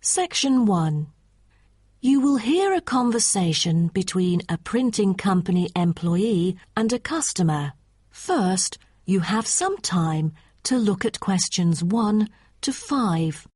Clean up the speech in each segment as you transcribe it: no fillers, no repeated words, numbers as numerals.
Section 1. You will hear a conversation between a printing company employee and a customer. First, you have some time to look at questions 1 to 5.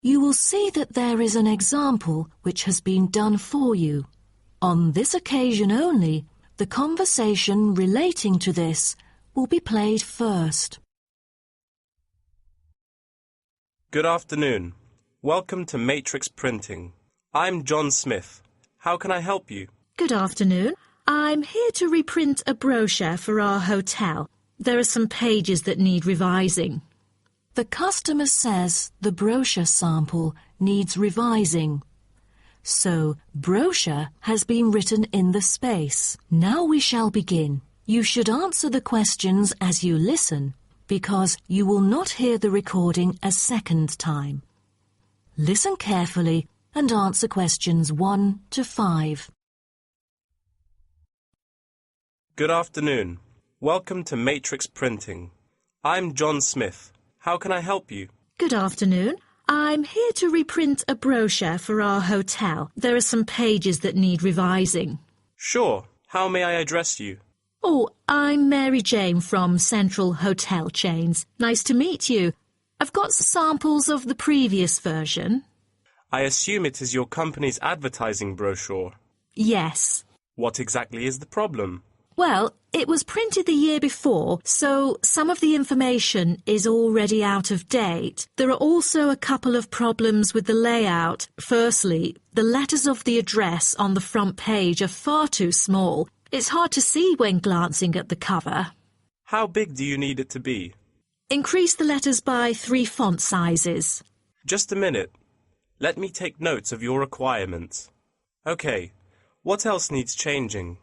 You will see that there is an example which has been done for you. On this occasion only, the conversation relating to this will be played first. Good afternoon. Welcome to Matrix Printing. I'm John Smith. How can I help you? Good afternoon. I'm here to reprint a brochure for our hotel. There are some pages that need revising. The customer says the brochure sample needs revising. So, brochure has been written in the space. Now we shall begin. You should answer the questions as you listen, because you will not hear the recording a second time. Listen carefully and answer questions 1 to 5. Good afternoon. Welcome to Matrix Printing. I'm John Smith. How can I help you? Good afternoon. I'm here to reprint a brochure for our hotel. There are some pages that need revising. Sure. How may I address you? Oh, I'm Mary Jane from Central Hotel Chains. Nice to meet you. I've got samples of the previous version. I assume it is your company's advertising brochure. Yes. What exactly is the problem? Well, it was printed the year before, so some of the information is already out of date. There are also a couple of problems with the layout. Firstly, the letters of the address on the front page are far too small. It's hard to see when glancing at the cover. How big do you need it to be? Increase the letters by 3 font sizes. Just a minute. Let me take notes of your requirements. Okay. What else needs changing?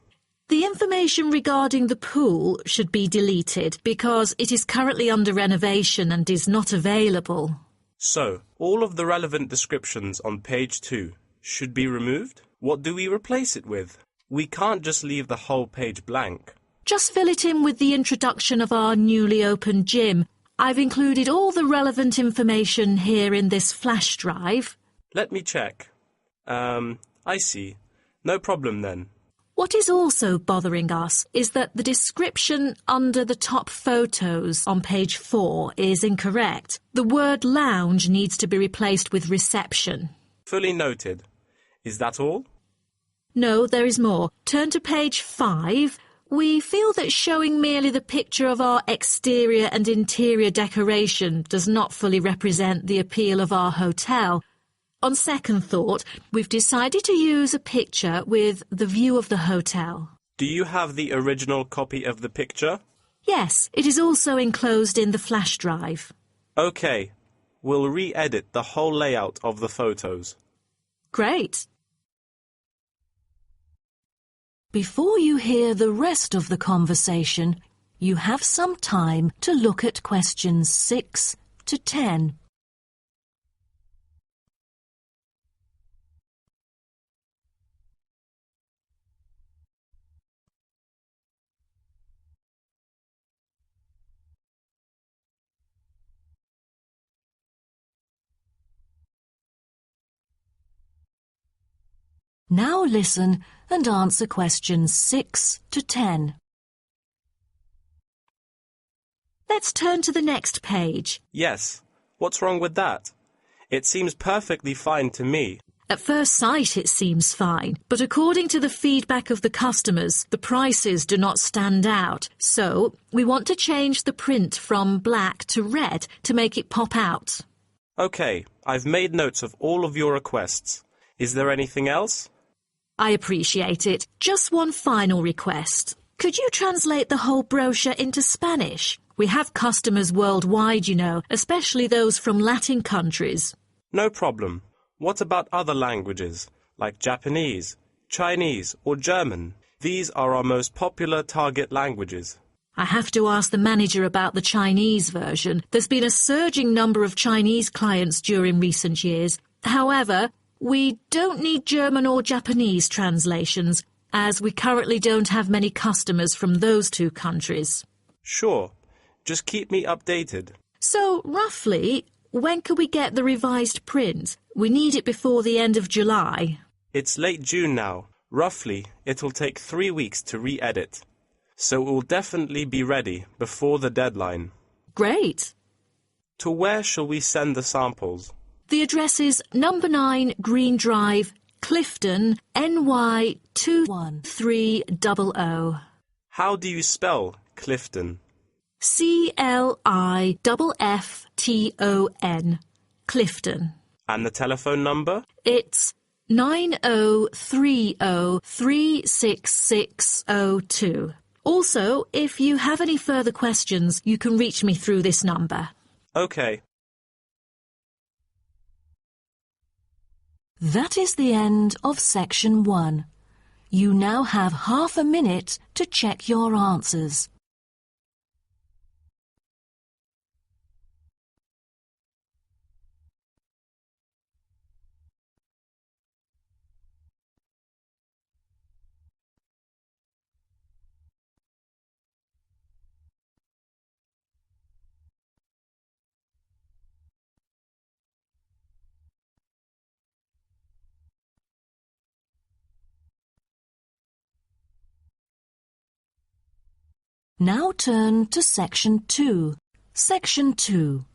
The information regarding the pool should be deleted because it is currently under renovation and is not available. So, all of the relevant descriptions on page 2 should be removed? What do we replace it with? We can't just leave the whole page blank. Just fill it in with the introduction of our newly opened gym. I've included all the relevant information here in this flash drive. Let me check. I see. No problem then. What is also bothering us is that the description under the top photos on page 4 is incorrect. The word lounge needs to be replaced with reception. Fully noted. Is that all? No, there is more. Turn to page 5. We feel that showing merely the picture of our exterior and interior decoration does not fully represent the appeal of our hotel. On second thought, we've decided to use a picture with the view of the hotel. Do you have the original copy of the picture? Yes, it is also enclosed in the flash drive. Okay. We'll re-edit the whole layout of the photos. Great. Before you hear the rest of the conversation, you have some time to look at questions 6 to 10. Now listen and answer questions 6 to 10. Let's turn to the next page. Yes. What's wrong with that? It seems perfectly fine to me. At first sight it seems fine, but according to the feedback of the customers, the prices do not stand out. So, we want to change the print from black to red to make it pop out. Okay, I've made notes of all of your requests. Is there anything else? I appreciate it. Just one final request. Could you translate the whole brochure into Spanish? We have customers worldwide, you know, especially those from Latin countries. No problem. What about other languages, like Japanese, Chinese or German? These are our most popular target languages. I have to ask the manager about the Chinese version. There's been a surging number of Chinese clients during recent years. However, we don't need German or Japanese translations, as we currently don't have many customers from those two countries. Sure. Just keep me updated. So, roughly, when can we get the revised print? We need it before the end of July. It's late June now. Roughly, it'll take 3 weeks to re-edit. So it will definitely be ready before the deadline. Great. To where shall we send the samples? The address is number 9 Green Drive, Clifton, NY 21300. How do you spell Clifton? CLIFFTON, Clifton. And the telephone number? It's 9030366602. Also, if you have any further questions, you can reach me through this number. Okay. That is the end of section 1. You now have half a minute to check your answers. Now turn to Section 2. Section 2.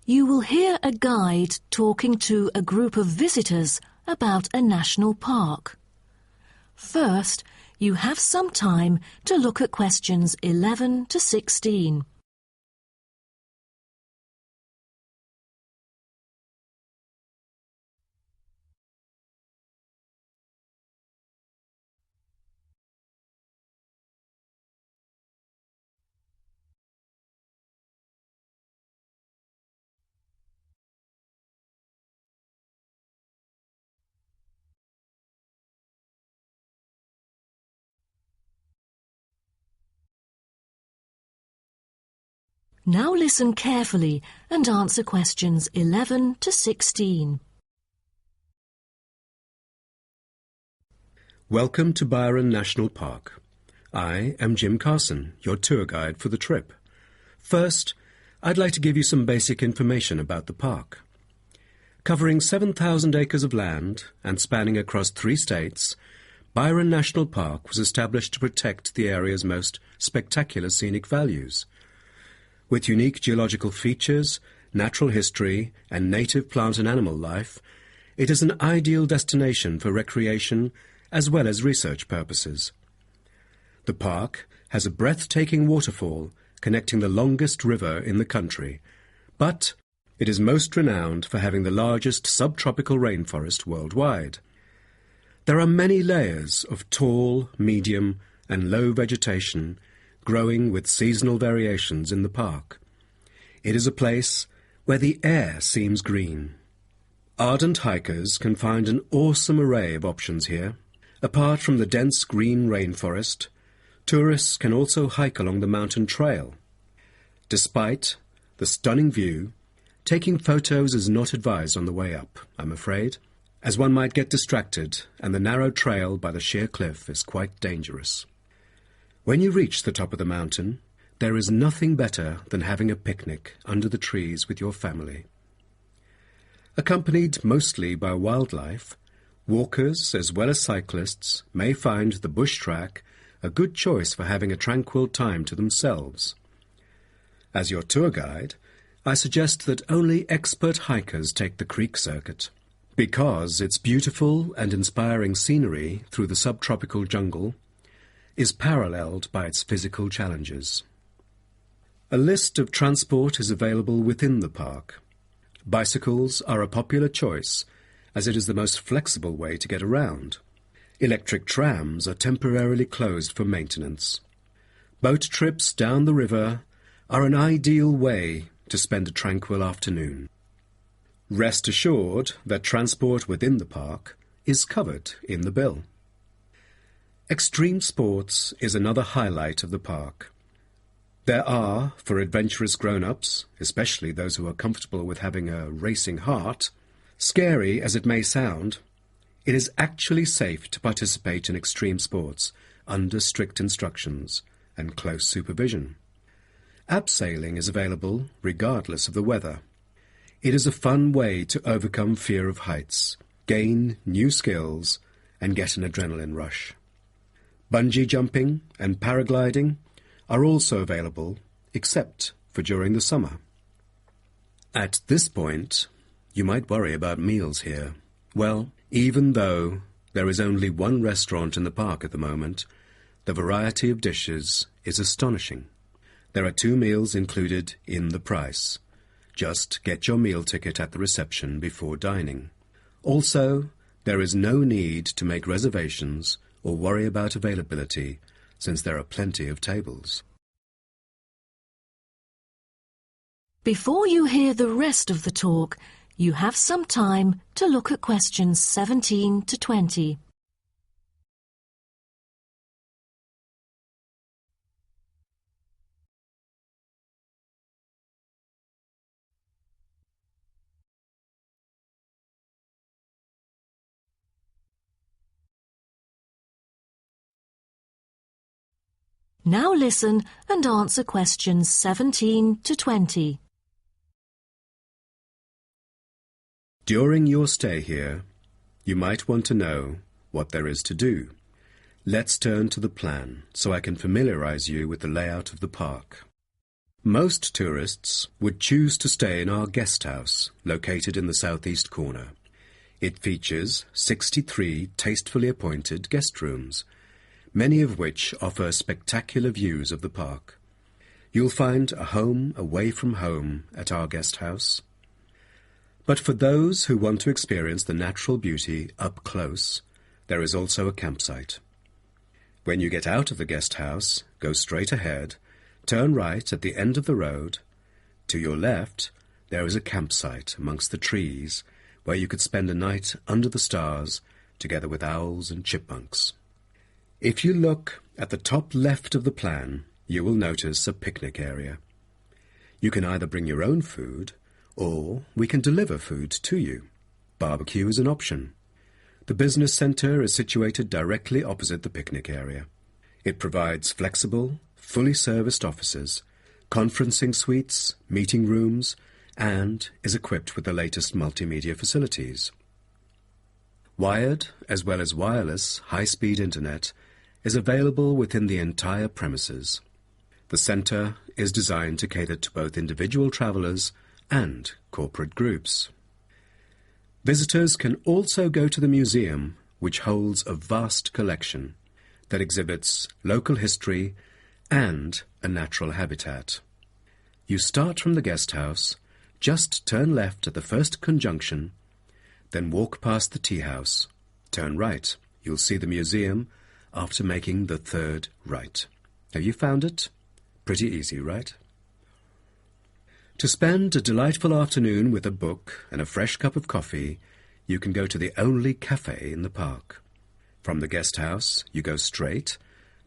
You will hear a guide talking to a group of visitors about a national park. First, you have some time to look at questions 11 to 16. Now listen carefully and answer questions 11 to 16. Welcome to Byron National Park. I am Jim Carson, your tour guide for the trip. First, I'd like to give you some basic information about the park. Covering 7,000 acres of land and spanning across 3 states, Byron National Park was established to protect the area's most spectacular scenic values. With unique geological features, natural history, and native plant and animal life, it is an ideal destination for recreation as well as research purposes. The park has a breathtaking waterfall connecting the longest river in the country, but it is most renowned for having the largest subtropical rainforest worldwide. There are many layers of tall, medium, and low vegetation growing with seasonal variations in the park. It is a place where the air seems green. Ardent hikers can find an awesome array of options here. Apart from the dense green rainforest, tourists can also hike along the mountain trail. Despite the stunning view, taking photos is not advised on the way up, I'm afraid, as one might get distracted and the narrow trail by the sheer cliff is quite dangerous. When you reach the top of the mountain, there is nothing better than having a picnic under the trees with your family. Accompanied mostly by wildlife, walkers as well as cyclists may find the bush track a good choice for having a tranquil time to themselves. As your tour guide, I suggest that only expert hikers take the creek circuit, because its beautiful and inspiring scenery through the subtropical jungle is paralleled by its physical challenges. A list of transport is available within the park. Bicycles are a popular choice, as it is the most flexible way to get around. Electric trams are temporarily closed for maintenance. Boat trips down the river are an ideal way to spend a tranquil afternoon. Rest assured that transport within the park is covered in the bill. Extreme sports is another highlight of the park. There are, for adventurous grown-ups, especially those who are comfortable with having a racing heart, scary as it may sound, it is actually safe to participate in extreme sports under strict instructions and close supervision. Abseiling is available regardless of the weather. It is a fun way to overcome fear of heights, gain new skills, and get an adrenaline rush. Bungee jumping and paragliding are also available, except for during the summer. At this point, you might worry about meals here. Well, even though there is only one restaurant in the park at the moment, the variety of dishes is astonishing. There are 2 meals included in the price. Just get your meal ticket at the reception before dining. Also, there is no need to make reservations or worry about availability, since there are plenty of tables. Before you hear the rest of the talk, you have some time to look at questions 17 to 20. Now listen and answer questions 17 to 20. During your stay here, you might want to know what there is to do. Let's turn to the plan so I can familiarize you with the layout of the park. Most tourists would choose to stay in our guest house, located in the southeast corner. It features 63 tastefully appointed guest rooms, many of which offer spectacular views of the park. You'll find a home away from home at our guest house. But for those who want to experience the natural beauty up close, there is also a campsite. When you get out of the guest house, go straight ahead, turn right at the end of the road. To your left, there is a campsite amongst the trees where you could spend a night under the stars together with owls and chipmunks. If you look at the top left of the plan, you will notice a picnic area. You can either bring your own food, or we can deliver food to you. Barbecue is an option. The business centre is situated directly opposite the picnic area. It provides flexible, fully serviced offices, conferencing suites, meeting rooms, and is equipped with the latest multimedia facilities. Wired, as well as wireless, high-speed internet is available within the entire premises. The centre is designed to cater to both individual travellers and corporate groups. Visitors can also go to the museum, which holds a vast collection that exhibits local history and a natural habitat. You start from the guest house, just turn left at the first conjunction, then walk past the tea house, turn right. You'll see the museum after making the third right. Have you found it? Pretty easy, right? To spend a delightful afternoon with a book and a fresh cup of coffee, you can go to the only cafe in the park. From the guest house, you go straight,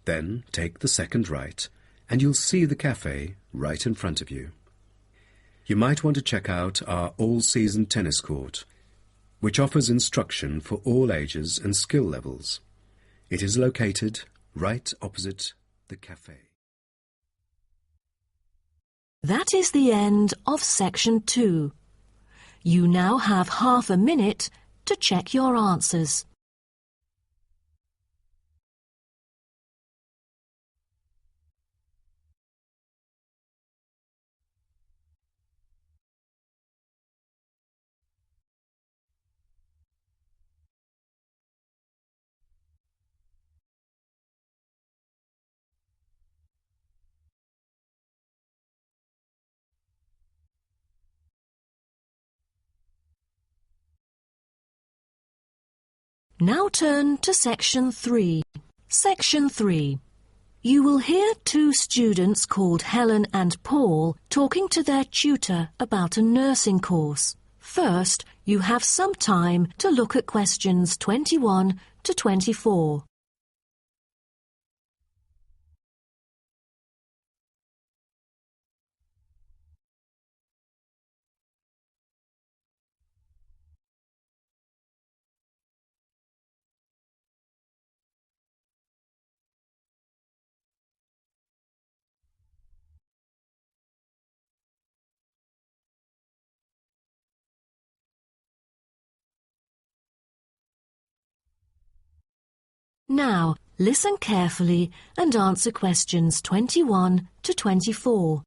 then take the second right, and you'll see the cafe right in front of you. You might want to check out our all-season tennis court, which offers instruction for all ages and skill levels. It is located right opposite the cafe. That is the end of section 2. You now have half a minute to check your answers. Now turn to section 3. Section 3. You will hear 2 students called Helen and Paul talking to their tutor about a nursing course. First, you have some time to look at questions 21 to 24. Now, listen carefully and answer questions 21 to 24.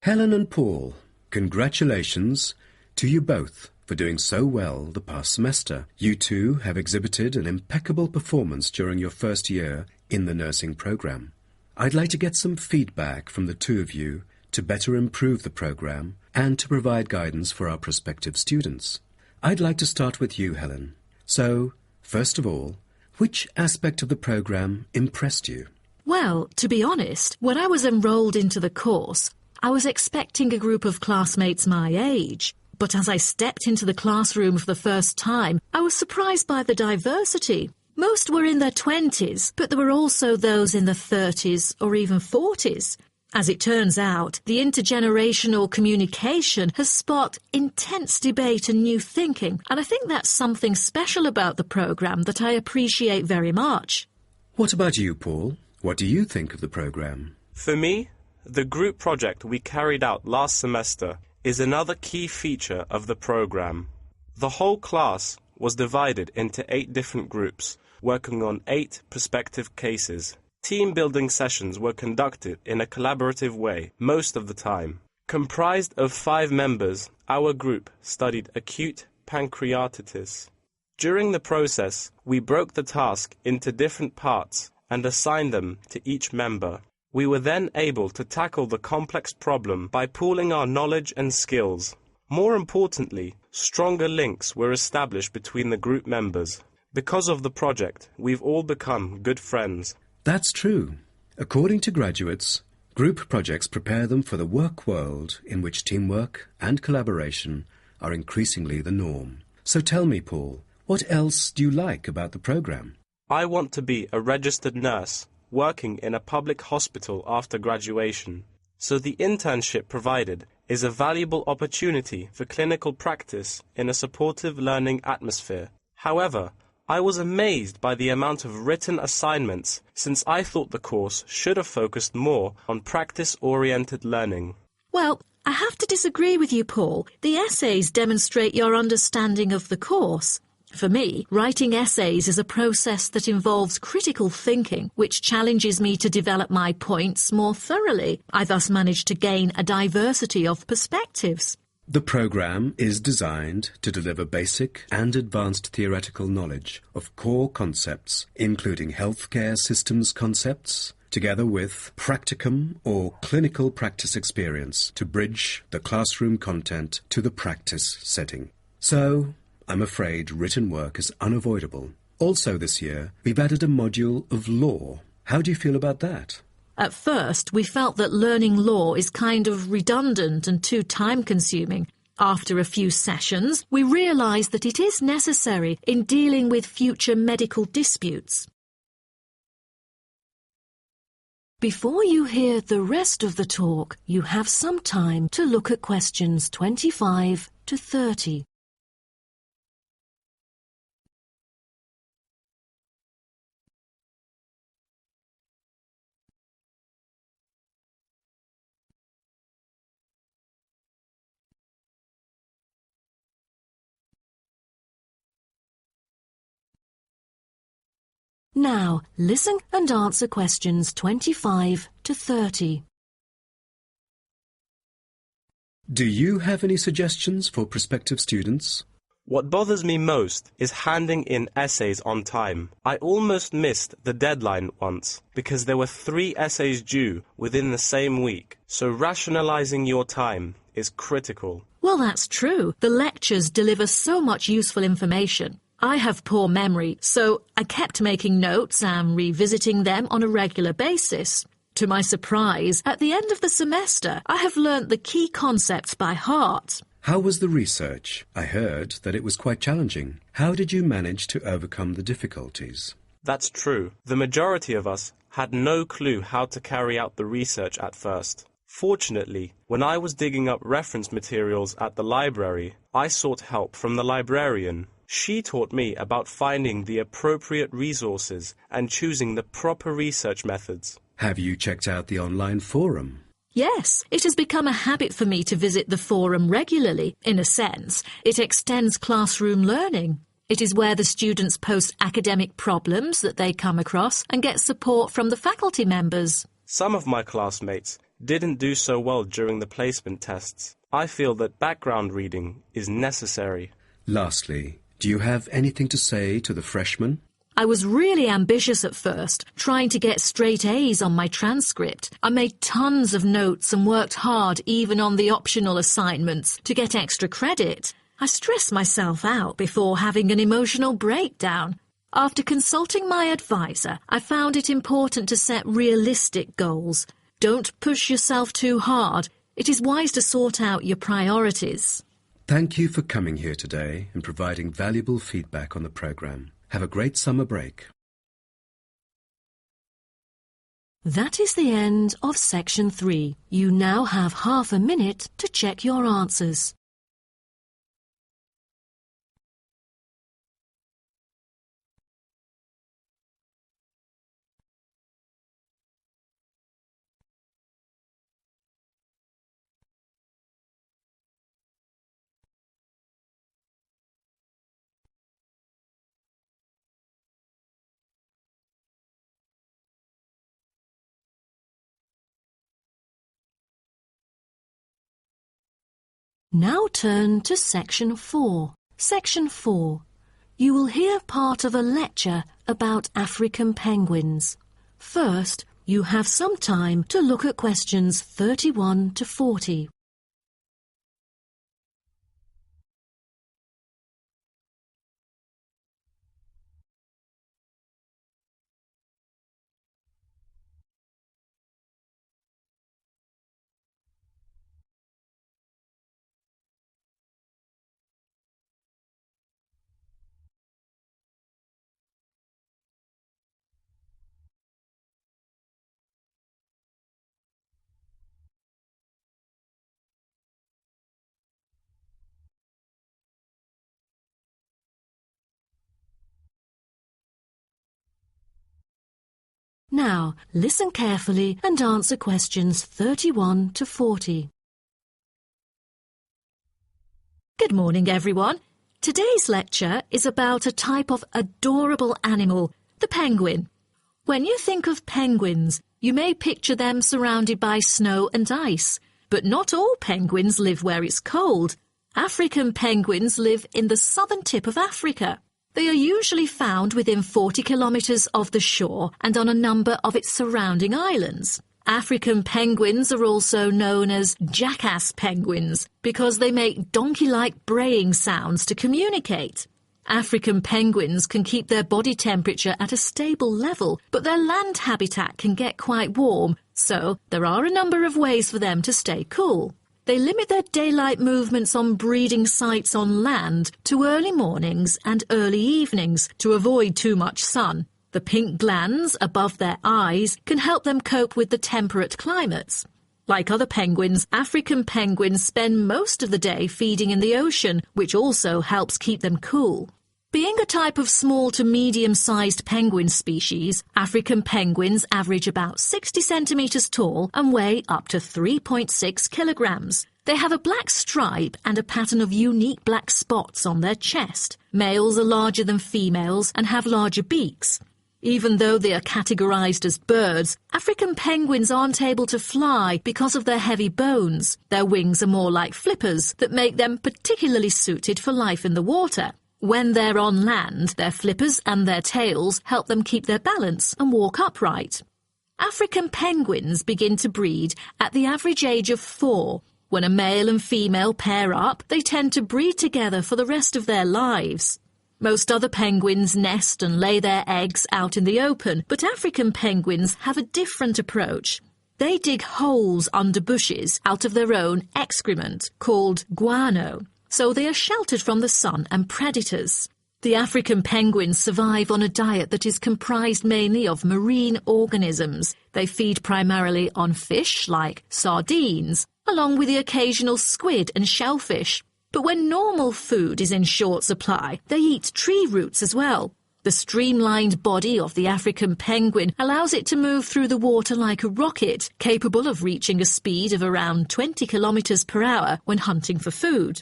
Helen and Paul, congratulations to you both for doing so well the past semester. You two have exhibited an impeccable performance during your first year in the nursing program. I'd like to get some feedback from the two of you to better improve the program and to provide guidance for our prospective students. I'd like to start with you, Helen. So, first of all, which aspect of the program impressed you? Well, to be honest, when I was enrolled into the course, I was expecting a group of classmates my age. But as I stepped into the classroom for the first time, I was surprised by the diversity. Most were in their 20s, but there were also those in their 30s or even 40s. As it turns out, the intergenerational communication has sparked intense debate and new thinking, and I think that's something special about the programme that I appreciate very much. What about you, Paul? What do you think of the program? For me, the group project we carried out last semester is another key feature of the program. The whole class was divided into 8 different groups, working on 8 prospective cases. Team-building sessions were conducted in a collaborative way most of the time. Comprised of 5 members, our group studied acute pancreatitis. During the process, we broke the task into different parts and assigned them to each member. We were then able to tackle the complex problem by pooling our knowledge and skills. More importantly, stronger links were established between the group members. Because of the project, we've all become good friends. That's true. According to graduates, group projects prepare them for the work world in which teamwork and collaboration are increasingly the norm. So tell me, Paul, what else do you like about the program? I want to be a registered nurse working in a public hospital after graduation. So the internship provided is a valuable opportunity for clinical practice in a supportive learning atmosphere. However, I was amazed by the amount of written assignments, since I thought the course should have focused more on practice-oriented learning. Well, I have to disagree with you, Paul. The essays demonstrate your understanding of the course. For me, writing essays is a process that involves critical thinking, which challenges me to develop my points more thoroughly. I thus managed to gain a diversity of perspectives. The program is designed to deliver basic and advanced theoretical knowledge of core concepts, including healthcare systems concepts, together with practicum or clinical practice experience to bridge the classroom content to the practice setting. So, I'm afraid written work is unavoidable. Also this year, we've added a module of law. How do you feel about that? At first, we felt that learning law is kind of redundant and too time-consuming. After a few sessions, we realised that it is necessary in dealing with future medical disputes. Before you hear the rest of the talk, you have some time to look at questions 25 to 30. Now, listen and answer questions 25 to 30. Do you have any suggestions for prospective students? What bothers me most is handing in essays on time. I almost missed the deadline once because there were 3 essays due within the same week, so rationalizing your time is critical. Well, that's true. The lectures deliver so much useful information. I have poor memory, so I kept making notes and revisiting them on a regular basis. To my surprise, at the end of the semester, I have learnt the key concepts by heart. How was the research? I heard that it was quite challenging. How did you manage to overcome the difficulties? That's true. The majority of us had no clue how to carry out the research at first. Fortunately, when I was digging up reference materials at the library, I sought help from the librarian. She taught me about finding the appropriate resources and choosing the proper research methods. Have you checked out the online forum? Yes, it has become a habit for me to visit the forum regularly. In a sense, it extends classroom learning. It is where the students post academic problems that they come across and get support from the faculty members. Some of my classmates didn't do so well during the placement tests. I feel that background reading is necessary. Lastly, do you have anything to say to the freshmen? I was really ambitious at first, trying to get straight A's on my transcript. I made tons of notes and worked hard even on the optional assignments to get extra credit. I stressed myself out before having an emotional breakdown. After consulting my advisor, I found it important to set realistic goals. Don't push yourself too hard. It is wise to sort out your priorities. Thank you for coming here today and providing valuable feedback on the program. Have a great summer break. That is the end of section 3. You now have half a minute to check your answers. Now turn to section 4. Section 4. You will hear part of a lecture about African penguins. First, you have some time to look at questions 31 to 40. Now, listen carefully and answer questions 31 to 40. Good morning, everyone. Today's lecture is about a type of adorable animal, the penguin. When you think of penguins, you may picture them surrounded by snow and ice. But not all penguins live where it's cold. African penguins live in the southern tip of Africa. They are usually found within 40 kilometres of the shore and on a number of its surrounding islands. African penguins are also known as jackass penguins because they make donkey-like braying sounds to communicate. African penguins can keep their body temperature at a stable level, but their land habitat can get quite warm, so there are a number of ways for them to stay cool. They limit their daylight movements on breeding sites on land to early mornings and early evenings to avoid too much sun. The pink glands above their eyes can help them cope with the temperate climates. Like other penguins, African penguins spend most of the day feeding in the ocean, which also helps keep them cool. Being a type of small to medium-sized penguin species, African penguins average about 60 centimetres tall and weigh up to 3.6 kilograms. They have a black stripe and a pattern of unique black spots on their chest. Males are larger than females and have larger beaks. Even though they are categorized as birds, African penguins aren't able to fly because of their heavy bones. Their wings are more like flippers that make them particularly suited for life in the water. When they're on land, their flippers and their tails help them keep their balance and walk upright. African penguins begin to breed at the average age of 4. When a male and female pair up, they tend to breed together for the rest of their lives. Most other penguins nest and lay their eggs out in the open, but African penguins have a different approach. They dig holes under bushes out of their own excrement, called guano, so they are sheltered from the sun and predators. The African penguins survive on a diet that is comprised mainly of marine organisms. They feed primarily on fish like sardines, along with the occasional squid and shellfish. But when normal food is in short supply, they eat tree roots as well. The streamlined body of the African penguin allows it to move through the water like a rocket, capable of reaching a speed of around 20 kilometers per hour when hunting for food.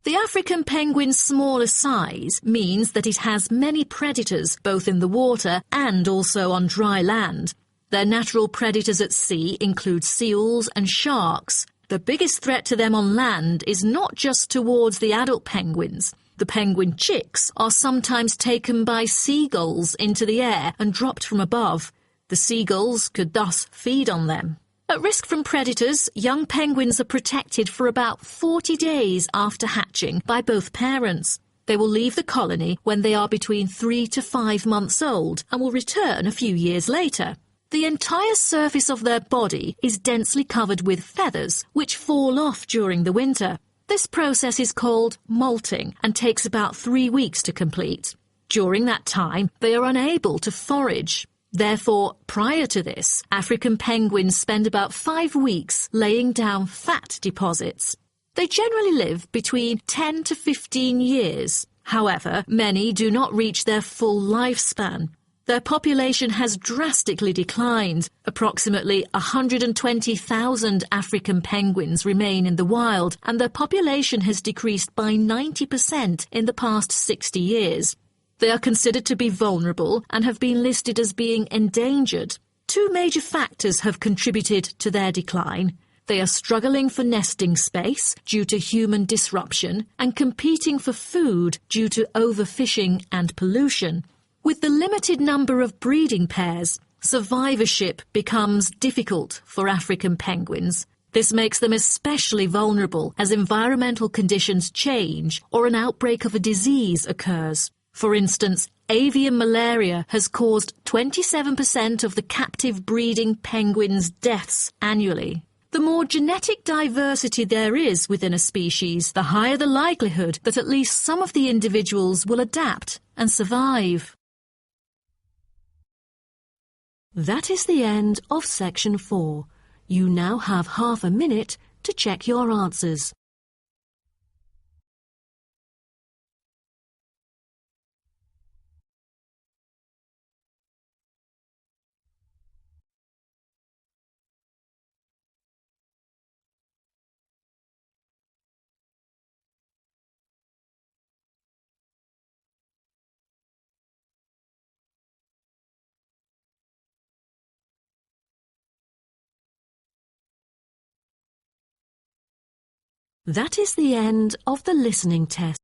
The African penguin's smaller size means that it has many predators both in the water and also on dry land. Their natural predators at sea include seals and sharks. The biggest threat to them on land is not just towards the adult penguins. The penguin chicks are sometimes taken by seagulls into the air and dropped from above. The seagulls could thus feed on them. At risk from predators, young penguins are protected for about 40 days after hatching by both parents. They will leave the colony when they are between 3 to 5 months old and will return a few years later. The entire surface of their body is densely covered with feathers, which fall off during the winter. This process is called molting and takes about 3 weeks to complete. During that time, they are unable to forage. Therefore, prior to this, African penguins spend about 5 weeks laying down fat deposits. They generally live between 10 to 15 years. However, many do not reach their full lifespan. Their population has drastically declined. Approximately 120,000 African penguins remain in the wild, and their population has decreased by 90% in the past 60 years. They are considered to be vulnerable and have been listed as being endangered. 2 major factors have contributed to their decline. They are struggling for nesting space due to human disruption and competing for food due to overfishing and pollution. With the limited number of breeding pairs, survivorship becomes difficult for African penguins. This makes them especially vulnerable as environmental conditions change or an outbreak of a disease occurs. For instance, avian malaria has caused 27% of the captive breeding penguins' deaths annually. The more genetic diversity there is within a species, the higher the likelihood that at least some of the individuals will adapt and survive. That is the end of section 4. You now have half a minute to check your answers. That is the end of the listening test.